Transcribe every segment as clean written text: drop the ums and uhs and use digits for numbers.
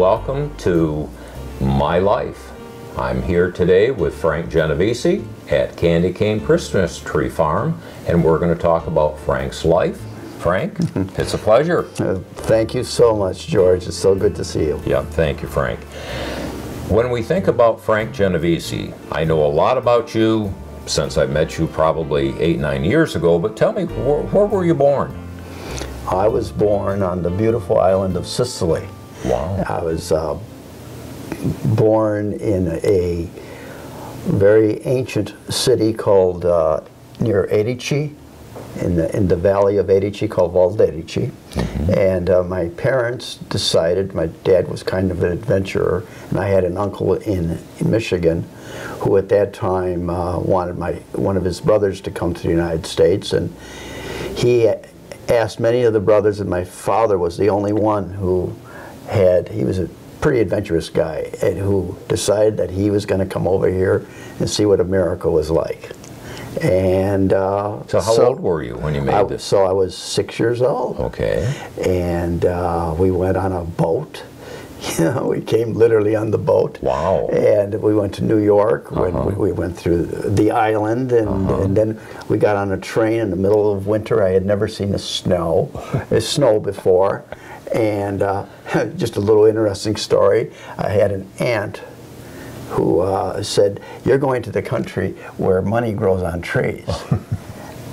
welcome to My Life. I'm here today with Frank Genovese at Candy Cane Christmas Tree Farm, and we're going to talk about Frank's life. Frank, it's a pleasure. Thank you so much, George. It's so good to see you. Yeah, thank you, Frank. When we think about Frank Genovese, I know a lot about you since I met you probably 8-9 years ago, but tell me, where were you born? I was born on the beautiful island of Sicily. Wow. I was born in a very ancient city called near Edici, in the valley of Edici, called Valdedici. And my parents decided, my dad was kind of an adventurer, and I had an uncle in Michigan who at that time wanted one of his brothers to come to the United States, and he asked many of the brothers, and my father was the only one who he was a pretty adventurous guy, and who decided that he was going to come over here and see what America was like. And so how old were you when you made this? So I was 6 years old. Okay. And we went on a boat. You know, we came literally on the boat. Wow. And we went to New York. We went through the island, and then we got on a train in the middle of winter. I had never seen snow before. And just a little interesting story. I had an aunt who said, "You're going to the country where money grows on trees."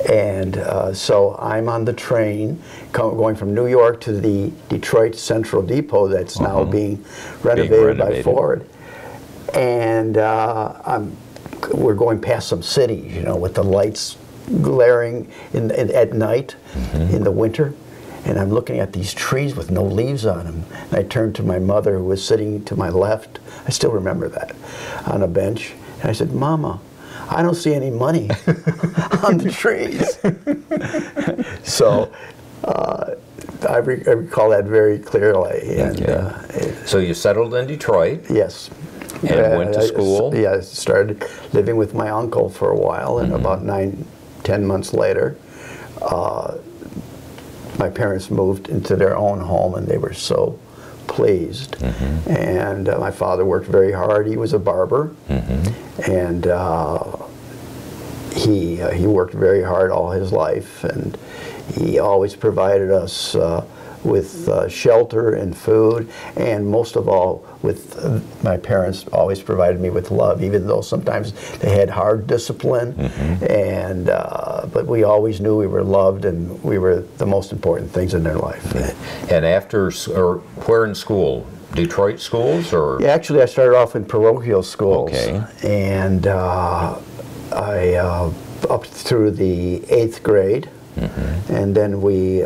And so I'm on the train going from New York to the Detroit Central Depot that's now being renovated by Ford. And we're going past some cities, you know, with the lights glaring at night in the winter. And I'm looking at these trees with no leaves on them. And I turned to my mother, who was sitting to my left, I still remember that, on a bench. And I said, "Mama, I don't see any money on the trees." So I recall that very clearly. And, so you settled in Detroit? Yes. And went to school? Yeah, I started living with my uncle for a while, and about 9-10 months later, my parents moved into their own home, and they were so pleased. And my father worked very hard. He was a barber, and he worked very hard all his life, and he always provided us with shelter and food, and most of all, my parents always provided me with love, even though sometimes they had hard discipline, and but we always knew we were loved, and we were the most important things in their life. And after, or where in school? Detroit schools, or? Yeah, actually, I started off in parochial schools, and I up through the 8th grade, and then we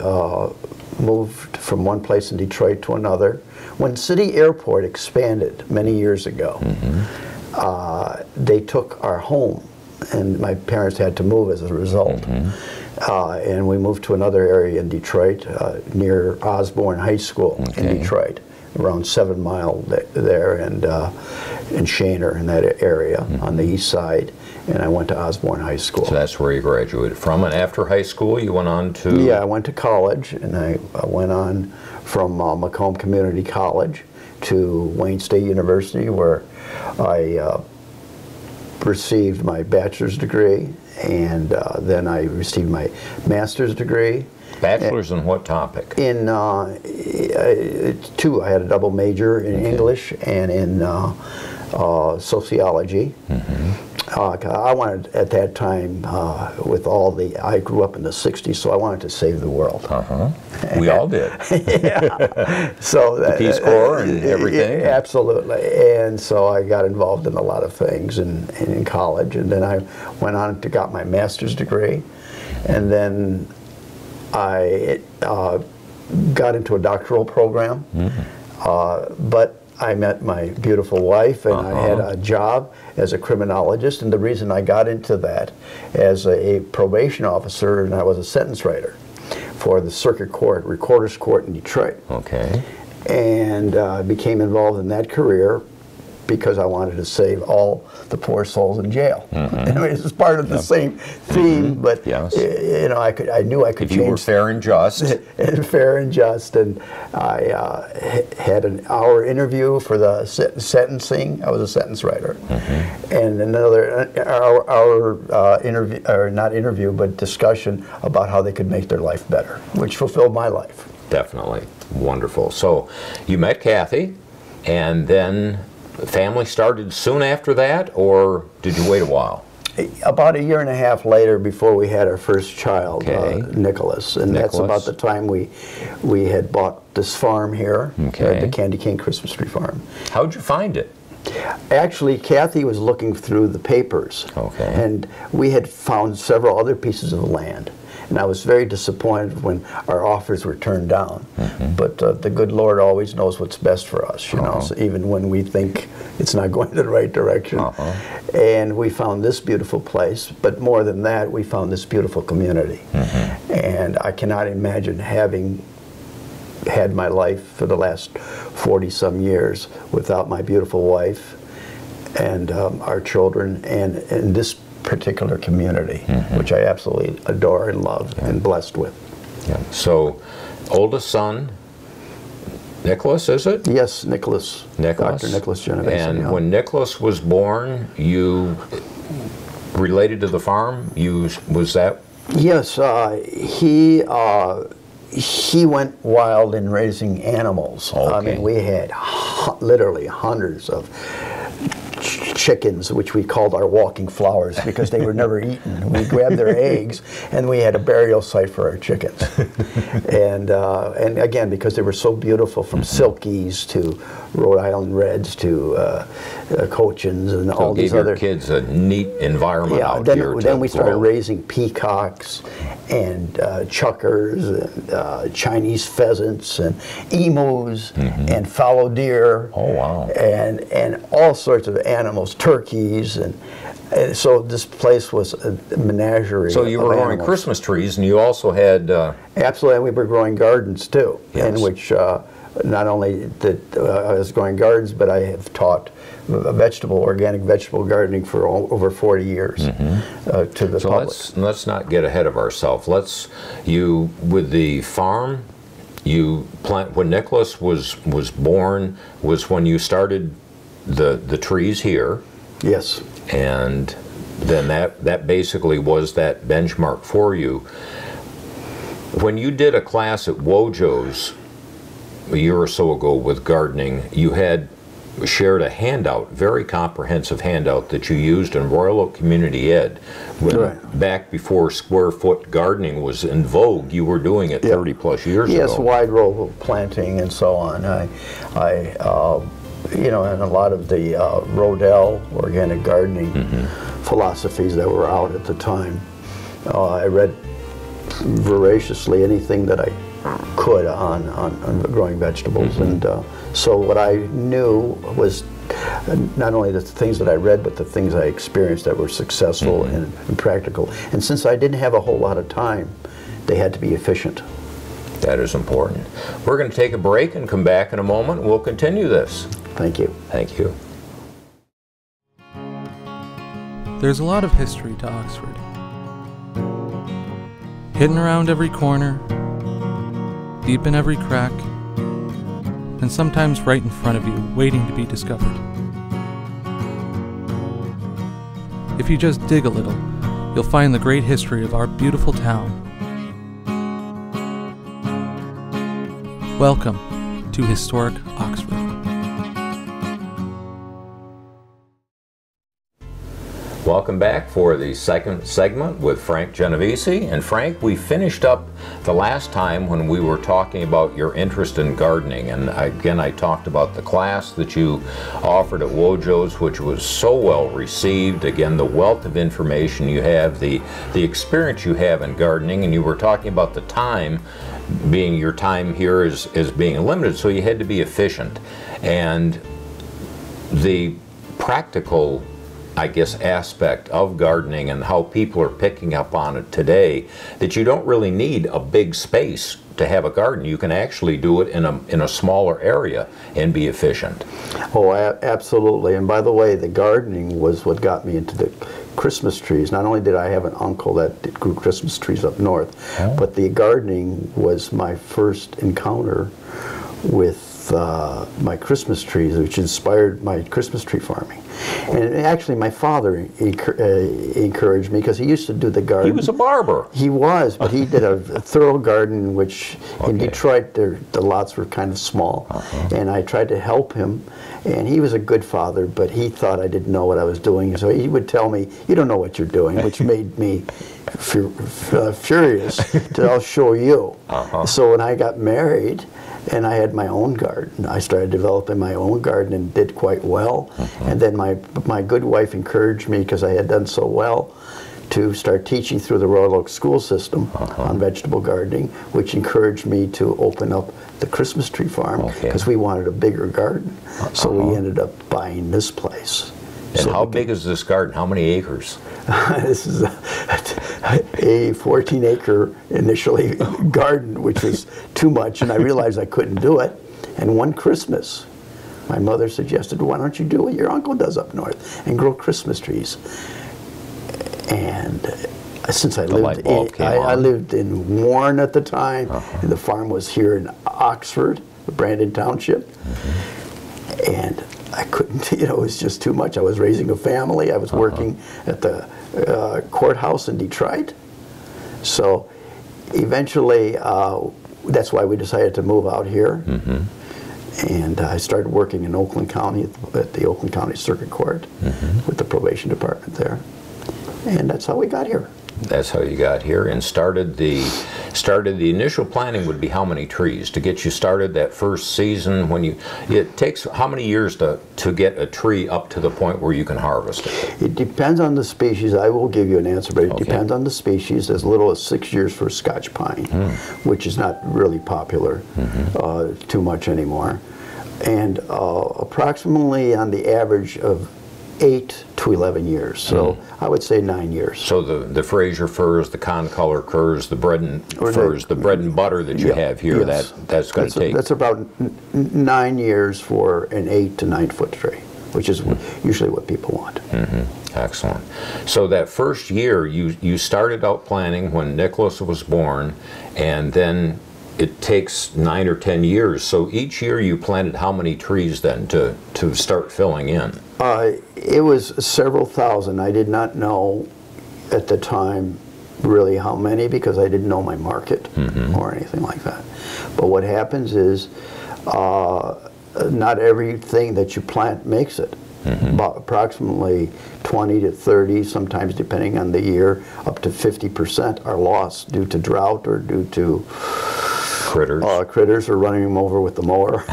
moved from one place in Detroit to another. When City Airport expanded many years ago, they took our home, and my parents had to move as a result. And we moved to another area in Detroit, near Osborne High School in Detroit, around 7 Mile there, and in Shaner, in that area on the east side. And I went to Osborne High School. So that's where you graduated from. And after high school, you went on to? Yeah, I went to college, and I went on from Macomb Community College to Wayne State University, where I received my bachelor's degree, and then I received my master's degree. Bachelor's in what topic? In two. I had a double major in English and in sociology. I wanted, at that time, I grew up in the 60s, so I wanted to save the world. We all did. Yeah. So the Peace Corps and everything? Absolutely. And so I got involved in a lot of things in college, and then I went on to got my master's degree, and then I got into a doctoral program, but I met my beautiful wife, and I had a job as a criminologist, and the reason I got into that as a probation officer, and I was a sentence writer for the Circuit Court, Recorder's Court in Detroit. Okay. And I became involved in that career because I wanted to save all the poor souls in jail. I mean, it's part of the same theme, but Yes. you know, I knew I could If you were change. fair and just. And fair and just, and I had an hour interview for the sentencing. I was a sentence writer, and another hour interview, or not interview, but discussion about how they could make their life better, which fulfilled my life. Definitely. Wonderful. So you met Kathy, and then family started soon after that, or did you wait a while? About a year and a half later, before we had our first child, Nicholas, and that's about the time we had bought this farm here, the Candy Cane Christmas Tree Farm. How'd you find it? Actually, Kathy was looking through the papers, and we had found several other pieces of land. And I was very disappointed when our offers were turned down. But the good Lord always knows what's best for us, you know, so even when we think it's not going in the right direction. And we found this beautiful place, but more than that, we found this beautiful community. And I cannot imagine having had my life for the last 40-some years without my beautiful wife and our children and this particular community, which I absolutely adore and love and blessed with. So, oldest son, Nicholas, is it? Yes, Nicholas. Nicholas. Dr. Nicholas Genovese. And when Nicholas was born, you related to the farm? Was that? Yes, he went wild in raising animals. I mean, we had literally hundreds of chickens, which we called our walking flowers because they were never eaten. We grabbed their eggs, and we had a burial site for our chickens. And again, because they were so beautiful, from silkies to Rhode Island Reds to Cochins and all these other. Your kids a neat environment out here. Then we started raising peacocks and chuckers and Chinese pheasants and emus and fallow deer. Oh, wow. And all sorts of animals, turkeys, and so this place was a menagerie. So you were growing Christmas trees, and you also had absolutely, and we were growing gardens too, in which not only that I was growing gardens, but I have taught organic vegetable gardening for over 40 years to the public. So let's not get ahead of ourselves. With the farm, when Nicholas was born was when you started the trees here. Yes. And then that basically was that benchmark for you. When you did a class at Wojo's a year or so ago with gardening, you had shared a handout, very comprehensive handout that you used in Royal Oak Community Ed. Back before square foot gardening was in vogue, you were doing it 30 plus years ago. Yes, wide row planting and so on. You know, and a lot of the Rodell organic gardening philosophies that were out at the time. I read voraciously anything that I could on growing vegetables, and so what I knew was not only the things that I read, but the things I experienced that were successful and practical. And since I didn't have a whole lot of time, they had to be efficient. That is important. We're going to take a break and come back in a moment. We'll continue this. Thank you. Thank you. There's a lot of history to Oxford. Hidden around every corner, deep in every crack, and sometimes right in front of you, waiting to be discovered. If you just dig a little, you'll find the great history of our beautiful town. Welcome to Historic Oxford. Welcome back for the second segment with Frank Genovese. And Frank, we finished up the last time when we were talking about your interest in gardening. And again, I talked about the class that you offered at Wojo's, which was so well received. Again, the wealth of information you have, the experience you have in gardening, and you were talking about the time being, your time here is being limited, so you had to be efficient. And the practical I guess, aspect of gardening and how people are picking up on it today, that you don't really need a big space to have a garden. You can actually do it in a smaller area and be efficient. Oh, absolutely. And by the way, the gardening was what got me into the Christmas trees. Not only did I have an uncle that grew Christmas trees up north, but the gardening was my first encounter with my Christmas trees, which inspired my Christmas tree farming. And actually, my father encouraged me, because he used to do the garden. He was a barber. He was, but he did a thorough garden, which in Detroit, the lots were kind of small. And I tried to help him, and he was a good father, but he thought I didn't know what I was doing. So he would tell me, "You don't know what you're doing," which made me furious to, "I'll show you." So when I got married, and I had my own garden, I started developing my own garden and did quite well. And then my good wife encouraged me, because I had done so well, to start teaching through the Royal Oak school system on vegetable gardening, which encouraged me to open up the Christmas tree farm, because we wanted a bigger garden. So we ended up buying this place. And so how big is this garden? How many acres? This is a 14-acre initially garden, which was too much, and I realized I couldn't do it. And one Christmas, my mother suggested, "Why don't you do what your uncle does up north and grow Christmas trees?" And since I lived in Warren at the time, and the farm was here in Oxford, Brandon Township, and I couldn't, it was just too much. I was raising a family. I was working at the courthouse in Detroit. So eventually, that's why we decided to move out here. And I started working in Oakland County at the Oakland County Circuit Court with the probation department there. And that's how we got here. That's how you got here, and started the initial planning would be how many trees to get you started that first season. It takes how many years to get a tree up to the point where you can harvest it? It depends on the species. I will give you an answer, but it depends on the species. As little as 6 years for Scotch pine, which is not really popular too much anymore, and approximately on the average of 8 to 11 years. So I would say 9 years. So the Fraser firs, the concolor firs, the bread and butter that you have here, that's going to take. That's about 9 years for an 8 to 9 foot tree, which is usually what people want. Excellent. So that first year, you started out planning when Nicholas was born, and then it takes 9 or 10 years. So each year you planted how many trees then to start filling in? It was several thousand. I did not know at the time really how many, because I didn't know my market or anything like that. But what happens is not everything that you plant makes it. About approximately 20 to 30, sometimes depending on the year, up to 50% are lost due to drought or due to critters. Critters are running them over with the mower,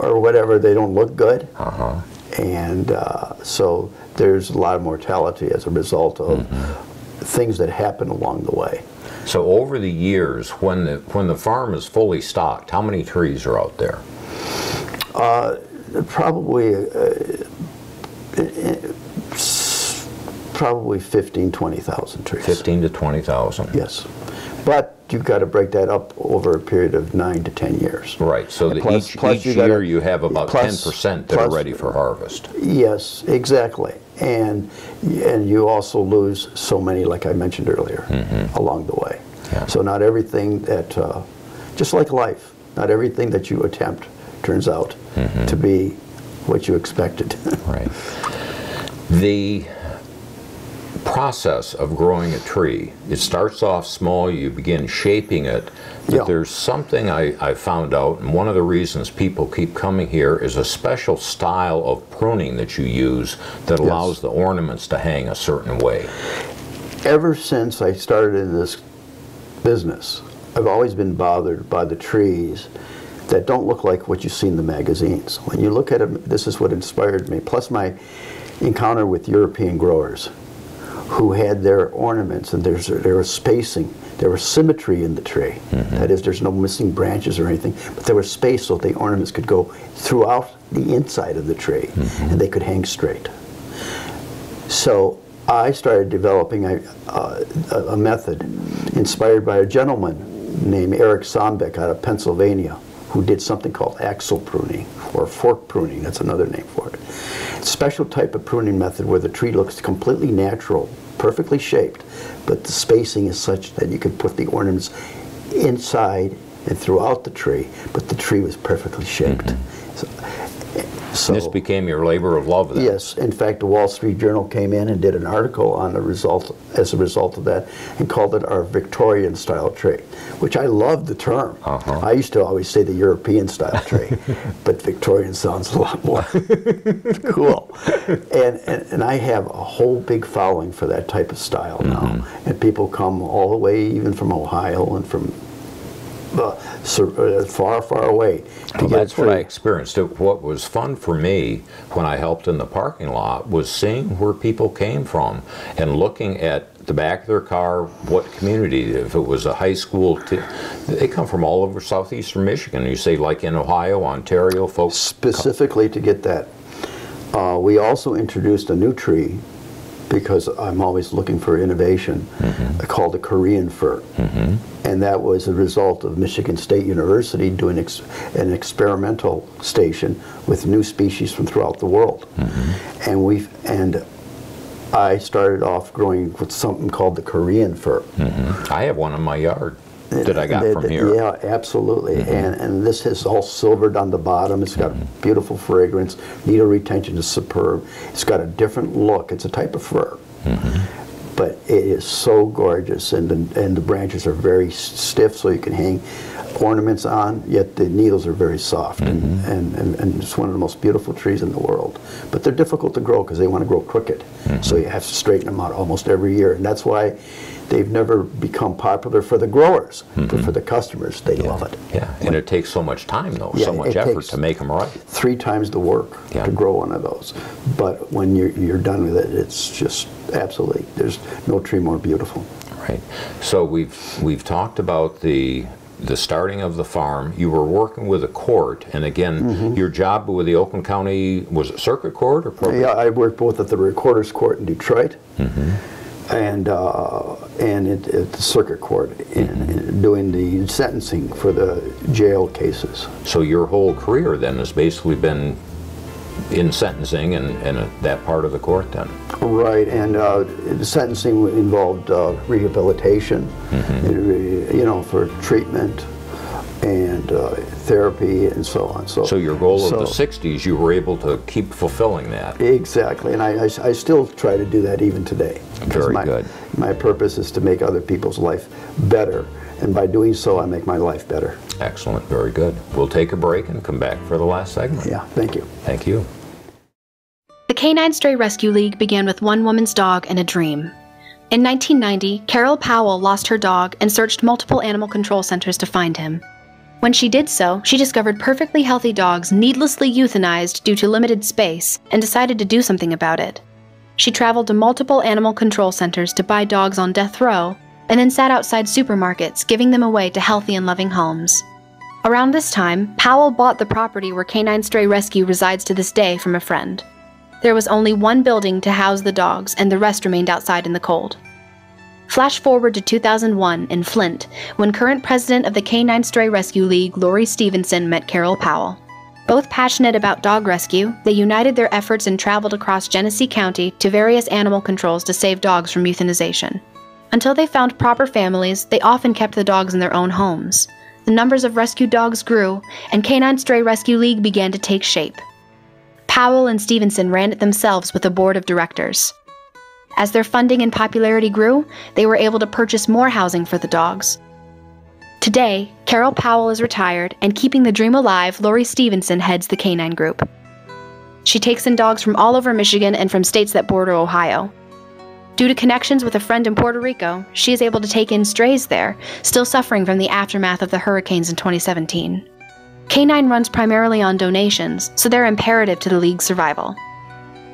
or whatever. They don't look good, and so there's a lot of mortality as a result of things that happen along the way. So over the years, when the farm is fully stocked, how many trees are out there? Probably 15, 20,000 trees. 15 to 20,000. Yes, but you've got to break that up over a period of 9 to 10 years. Right. So each year you have about 10% that are ready for harvest. Yes, exactly. And you also lose so many, like I mentioned earlier, along the way. Yeah. So not everything that, just like life, not everything that you attempt turns out to be what you expected. Right. The process of growing a tree, it starts off small, you begin shaping it, but there's something I found out, and one of the reasons people keep coming here is a special style of pruning that you use that allows the ornaments to hang a certain way. Ever since I started in this business, I've always been bothered by the trees that don't look like what you see in the magazines. When you look at them, this is what inspired me, plus my encounter with European growers who had their ornaments, and there was spacing, there was symmetry in the tree. That is, there's no missing branches or anything, but there was space so the ornaments could go throughout the inside of the tree, and they could hang straight. So I started developing a method inspired by a gentleman named Eric Sombeck out of Pennsylvania, who did something called axle pruning, or fork pruning, that's another name for it. It's a special type of pruning method where the tree looks completely natural, perfectly shaped, but the spacing is such that you can put the ornaments inside and throughout the tree, but the tree was perfectly shaped. So this became your labor of love then? Yes. In fact, the Wall Street Journal came in and did an article on the result, as a result of that, and called it our Victorian style tree, which I love the term. I used to always say the European style tree, but Victorian sounds a lot more cool. And I have a whole big following for that type of style now. And people come all the way, even from Ohio and from far, far away. Well, that's what I experienced. What was fun for me when I helped in the parking lot was seeing where people came from and looking at the back of their car, what community. If it was a high school, they come from all over southeastern Michigan. You say like in Ohio, Ontario, folks? Specifically to get that. We also introduced a new tree, because I'm always looking for innovation, called the Korean fir. And that was a result of Michigan State University doing an experimental station with new species from throughout the world. And I started off growing with something called the Korean fir. I have one in my yard that I got from here. Yeah, absolutely. And this is all silvered on the bottom. It's got beautiful fragrance. Needle retention is superb. It's got a different look. It's a type of fir. But it is so gorgeous, and the branches are very stiff, so you can hang ornaments on, yet the needles are very soft, and it's one of the most beautiful trees in the world. But they're difficult to grow because they want to grow crooked, so you have to straighten them out almost every year, and that's why they've never become popular for the growers, but for the customers, they love it. Yeah, and it takes so much time, though, so much effort to make them right. 3 times the work to grow one of those. But when you're done with it, it's just absolutely, there's no tree more beautiful. Right. So we've talked about the starting of the farm. You were working with a court, and again, your job with the Oakland County, was it circuit court or probate? Yeah, I worked both at the Recorder's Court in Detroit, and at the circuit court doing the sentencing for the jail cases. So your whole career then has basically been in sentencing and that part of the court then? Right, and the sentencing involved rehabilitation, you know, for treatment and therapy and so on. So your goal of the 60s, you were able to keep fulfilling that. Exactly, and I still try to do that even today. Very good. My purpose is to make other people's life better, and by doing so, I make my life better. Excellent, very good. We'll take a break and come back for the last segment. Yeah, thank you. Thank you. The Canine Stray Rescue League began with one woman's dog and a dream. In 1990, Carol Powell lost her dog and searched multiple animal control centers to find him. When she did so, she discovered perfectly healthy dogs needlessly euthanized due to limited space and decided to do something about it. She traveled to multiple animal control centers to buy dogs on death row, and then sat outside supermarkets giving them away to healthy and loving homes. Around this time, Powell bought the property where Canine Stray Rescue resides to this day from a friend. There was only one building to house the dogs, and the rest remained outside in the cold. Flash forward to 2001 in Flint, when current president of the Canine Stray Rescue League, Lori Stevenson, met Carol Powell. Both passionate about dog rescue, they united their efforts and traveled across Genesee County to various animal controls to save dogs from euthanization. Until they found proper families, they often kept the dogs in their own homes. The numbers of rescued dogs grew, and Canine Stray Rescue League began to take shape. Powell and Stevenson ran it themselves with a board of directors. As their funding and popularity grew, they were able to purchase more housing for the dogs. Today, Carol Powell is retired, and keeping the dream alive, Lori Stevenson heads the Canine Group. She takes in dogs from all over Michigan and from states that border Ohio. Due to connections with a friend in Puerto Rico, she is able to take in strays there, still suffering from the aftermath of the hurricanes in 2017. Canine runs primarily on donations, so they're imperative to the League's survival.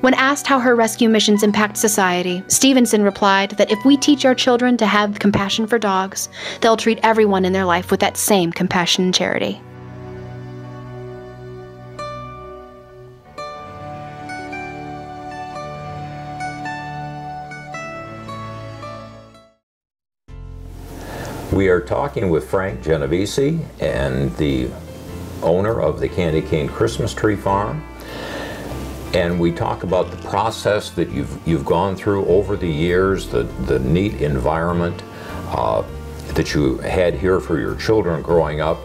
When asked how her rescue missions impact society, Stevenson replied that if we teach our children to have compassion for dogs, they'll treat everyone in their life with that same compassion and charity. We are talking with Frank Genovese, and the owner of the Candy Cane Christmas Tree Farm. And we talk about the process that you've gone through over the years, the neat environment that you had here for your children growing up.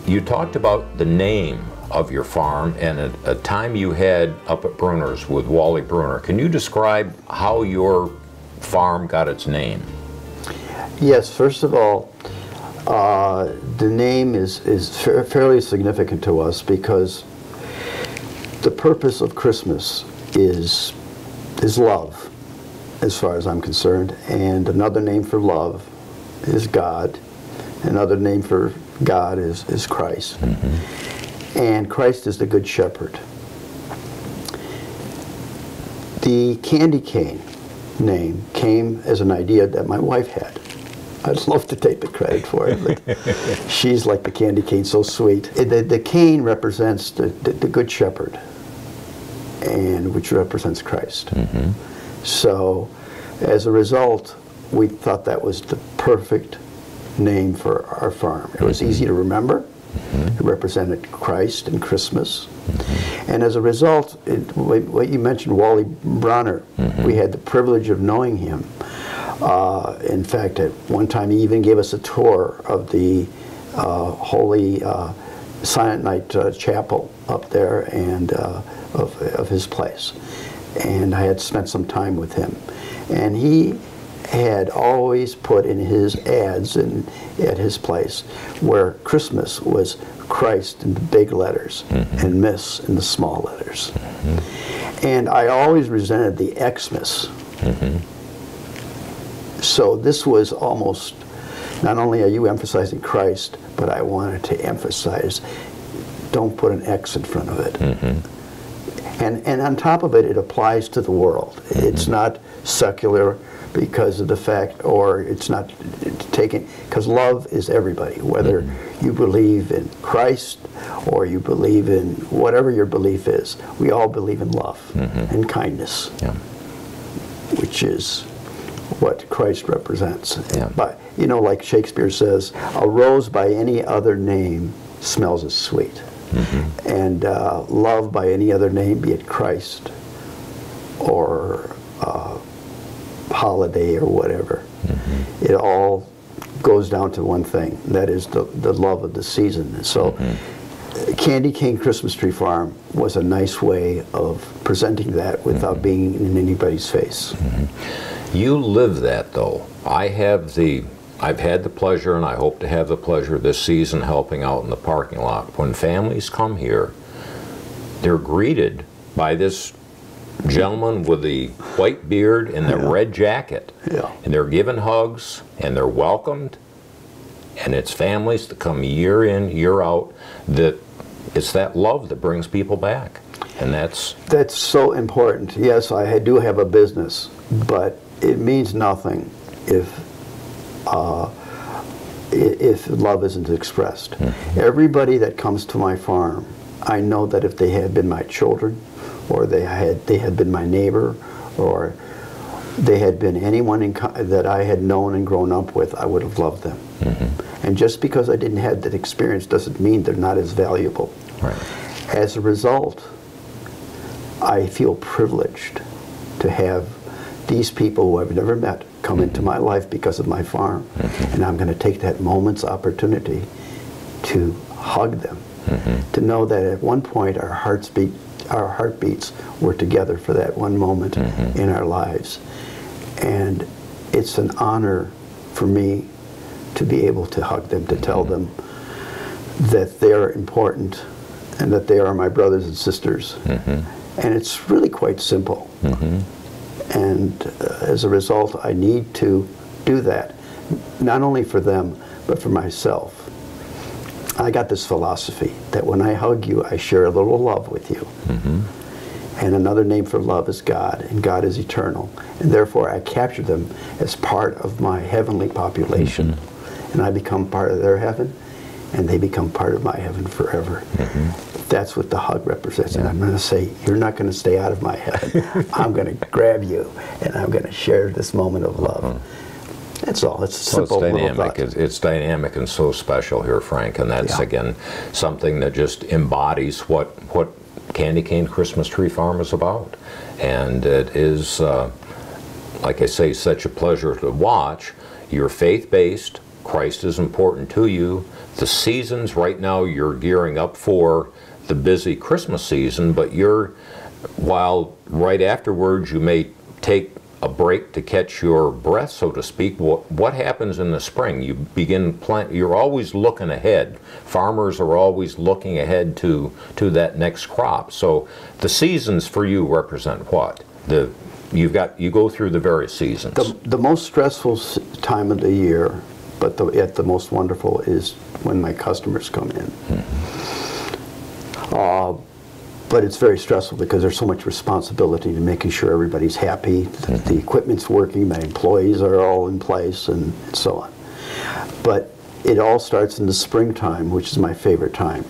You talked about the name of your farm and a time you had up at Bruner's with Wally Bruner. Can you describe how your farm got its name? Yes, first of all, the name is fairly significant to us because the purpose of Christmas is love, as far as I'm concerned. And another name for love is God. Another name for God is Christ. Mm-hmm. And Christ is the Good Shepherd. The candy cane name came as an idea that my wife had. I'd love to take the credit for it, but she's like the candy cane, so sweet. The cane represents the Good Shepherd, and which represents Christ. Mm-hmm. So, as a result, we thought that was the perfect name for our farm. It was easy to remember. Mm-hmm. It represented Christ and Christmas. Mm-hmm. And as a result, what you mentioned, Wally Bruner, mm-hmm. we had the privilege of knowing him. In fact, at one time he even gave us a tour of the Holy Silent Night Chapel up there and of his place. And I had spent some time with him. And he had always put in his ads at his place where Christmas was Christ in the big letters mm-hmm. and Miss in the small letters. Mm-hmm. And I always resented the Xmas. Mm-hmm. So this was almost, not only are you emphasizing Christ, but I wanted to emphasize, don't put an X in front of it. Mm-hmm. And on top of it, it applies to the world. Mm-hmm. It's not secular because of the fact, or it's not taken, because love is everybody, whether mm-hmm. you believe in Christ or you believe in whatever your belief is. We all believe in love mm-hmm. and kindness, yeah. which is what Christ represents. Yeah. But, you know, like Shakespeare says, a rose by any other name smells as sweet. Mm-hmm. And love by any other name, be it Christ or holiday or whatever, mm-hmm. it all goes down to one thing, that is the love of the season. So mm-hmm. Candy Cane Christmas Tree Farm was a nice way of presenting that without mm-hmm. being in anybody's face. Mm-hmm. You live that, though. I've had the pleasure, and I hope to have the pleasure this season helping out in the parking lot. When families come here, they're greeted by this gentleman with the white beard and the yeah. red jacket. Yeah. And they're given hugs, and they're welcomed. And it's families that come year in, year out, that it's that love that brings people back. And that's so important. Yes, I do have a business, but it means nothing if love isn't expressed. Mm-hmm. Everybody that comes to my farm, I know that if they had been my children, or they had been my neighbor, or they had been anyone that I had known and grown up with, I would have loved them. Mm-hmm. And just because I didn't have that experience doesn't mean they're not as valuable. Right. As a result, I feel privileged to have these people who I've never met come mm-hmm. into my life because of my farm. Mm-hmm. And I'm going to take that moment's opportunity to hug them, mm-hmm. to know that at one point our heartbeats were together for that one moment mm-hmm. in our lives. And it's an honor for me to be able to hug them, to tell them that they are important and that they are my brothers and sisters. Mm-hmm. And it's really quite simple. Mm-hmm. And as a result, I need to do that, not only for them, but for myself. I got this philosophy that when I hug you, I share a little love with you. Mm-hmm. And another name for love is God, and God is eternal. And therefore I capture them as part of my heavenly population. And I become part of their heaven, and they become part of my heaven forever. That's what the hug represents. And I'm going to say, you're not going to stay out of my heaven. I'm going to grab you, and I'm going to share this moment of love. That's all. It's a simple it's little dynamic. thought. It's dynamic and so special here, Frank. And that's, again, something that just embodies what Candy Cane Christmas Tree Farm is about. And it is, like I say, such a pleasure to watch. You're faith-based. Christ is important to you. The seasons, right now, you're gearing up for the busy Christmas season, but while right afterwards you may take a break to catch your breath, so to speak, what happens in the spring? You begin you're always looking ahead. Farmers are always looking ahead to that next crop. So the seasons for you represent what? You go through the various seasons. The most stressful time of the year, but yet the most wonderful, is when my customers come in. But it's very stressful because there's so much responsibility to making sure everybody's happy, the equipment's working, my employees are all in place, and so on. But it all starts in the springtime, which is my favorite time,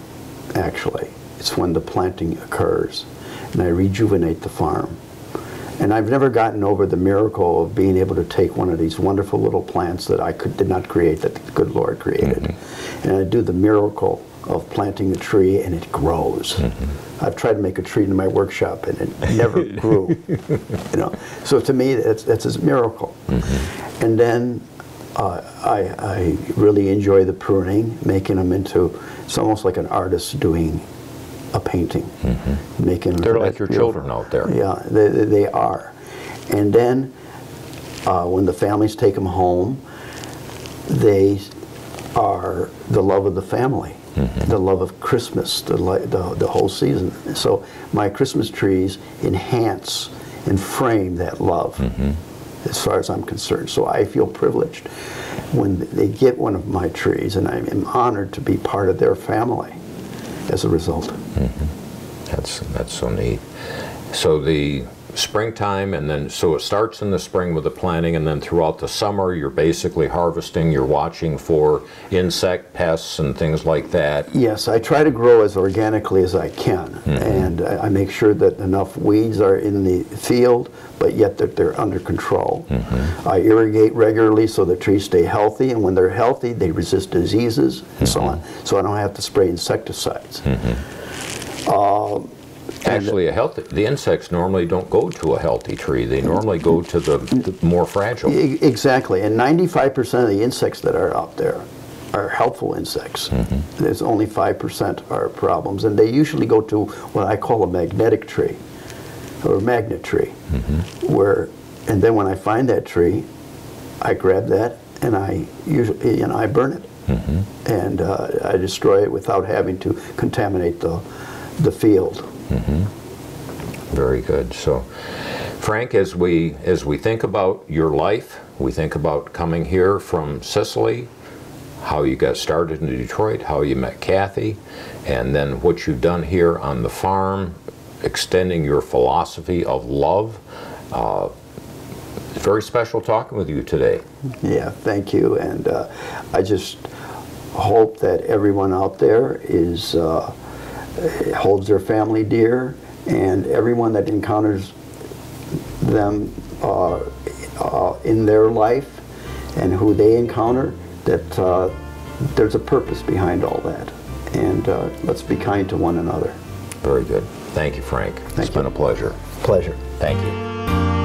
actually. It's when the planting occurs, and I rejuvenate the farm. And I've never gotten over the miracle of being able to take one of these wonderful little plants that I did not create, that the good Lord created, and I do the miracle of planting a tree, and it grows. I've tried to make a tree in my workshop, and it never grew. So to me, that's a miracle. And then I really enjoy the pruning, making them into, it's almost like an artist doing a painting. Making They're like your children out there. Yeah, they are. And then when the families take them home, they are the love of the family. The love of Christmas, the whole season. So my Christmas trees enhance and frame that love, as far as I'm concerned. So I feel privileged when they get one of my trees, and I'm honored to be part of their family as a result. That's so neat. So the springtime, and then so it starts in the spring with the planting, and then throughout the summer you're basically harvesting, you're watching for insect pests and things like that. Yes, I try to grow as organically as I can, and I make sure that enough weeds are in the field, but yet that they're under control. I irrigate regularly so the trees stay healthy, and when they're healthy they resist diseases and so on, so I don't have to spray insecticides. Actually, the insects normally don't go to a healthy tree. They normally go to the more fragile. Exactly, and 95% of the insects that are out there are helpful insects. There's only 5% are problems, and they usually go to what I call a magnetic tree, or a magnet tree, and then when I find that tree, I grab that and I usually, I burn it, and I destroy it without having to contaminate the field. Very good. So, Frank, as we think about your life, we think about coming here from Sicily, how you got started in Detroit, how you met Kathy, and then what you've done here on the farm, extending your philosophy of love. It's very special talking with you today. Yeah, thank you, and I just hope that everyone out there holds their family dear, and everyone that encounters them in their life and who they encounter, that there's a purpose behind all that, and let's be kind to one another. Very good. Thank you, Frank. It's been a pleasure. Pleasure. Thank you.